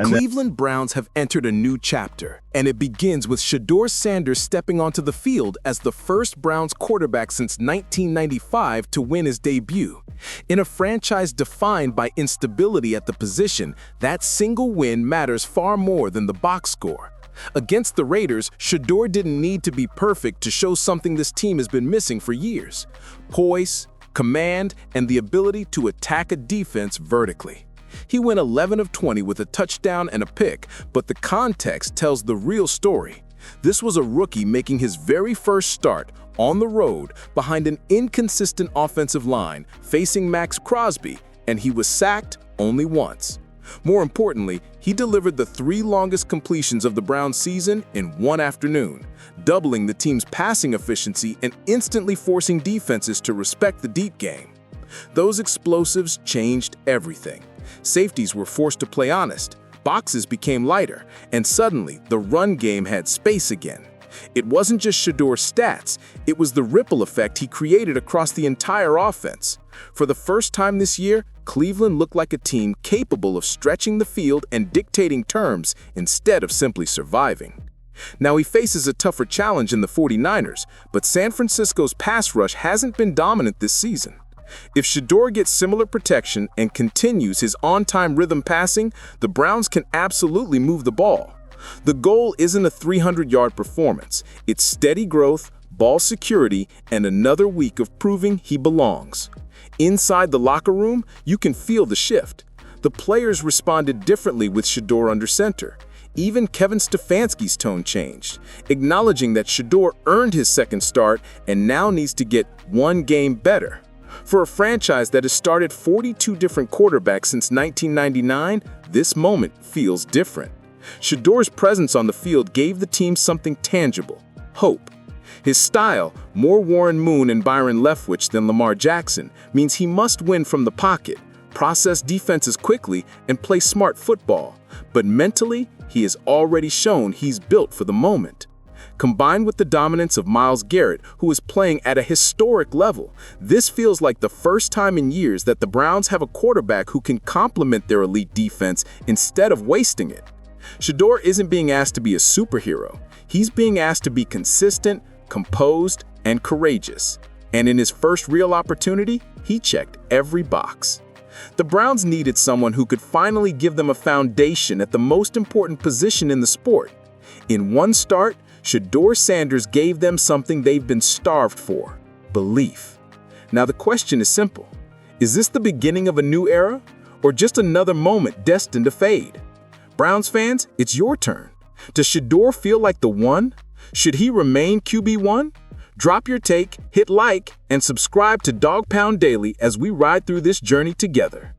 Cleveland Browns have entered a new chapter, and it begins with Shedeur Sanders stepping onto the field as the first Browns quarterback since 1995 to win his debut. In a franchise defined by instability at the position, that single win matters far more than the box score. Against the Raiders, Shedeur didn't need to be perfect to show something this team has been missing for years: poise, command, and the ability to attack a defense vertically. He went 11 of 20 with a touchdown and a pick, but the context tells the real story. This was a rookie making his very first start on the road behind an inconsistent offensive line facing Maxx Crosby, and he was sacked only once. More importantly, he delivered the 3 longest completions of the Browns season in one afternoon, doubling the team's passing efficiency and instantly forcing defenses to respect the deep game. Those explosives changed everything. Safeties were forced to play honest, boxes became lighter, and suddenly the run game had space again. It wasn't just Shedeur's stats, it was the ripple effect he created across the entire offense. For the first time this year, Cleveland looked like a team capable of stretching the field and dictating terms instead of simply surviving. Now he faces a tougher challenge in the 49ers, but San Francisco's pass rush hasn't been dominant this season. If Shedeur gets similar protection and continues his on-time rhythm passing, the Browns can absolutely move the ball. The goal isn't a 300-yard performance. It's steady growth, ball security, and another week of proving he belongs. Inside the locker room, you can feel the shift. The players responded differently with Shedeur under center. Even Kevin Stefanski's tone changed, acknowledging that Shedeur earned his second start and now needs to get one game better. For a franchise that has started 42 different quarterbacks since 1999, this moment feels different. Shedeur's presence on the field gave the team something tangible: hope. His style, more Warren Moon and Byron Leftwich than Lamar Jackson, means he must win from the pocket, process defenses quickly, and play smart football. But mentally, he has already shown he's built for the moment. Combined with the dominance of Myles Garrett, who is playing at a historic level, this feels like the first time in years that the Browns have a quarterback who can complement their elite defense instead of wasting it. Shedeur isn't being asked to be a superhero. He's being asked to be consistent, composed, and courageous. And in his first real opportunity, he checked every box. The Browns needed someone who could finally give them a foundation at the most important position in the sport. In one start, Shedeur Sanders gave them something they've been starved for: belief. Now the question is simple: is this the beginning of a new era, or just another moment destined to fade? Browns fans, it's your turn. Does Shedeur feel like the one? Should he remain QB1? Drop your take, hit like, and subscribe to Dog Pound Daily as we ride through this journey together.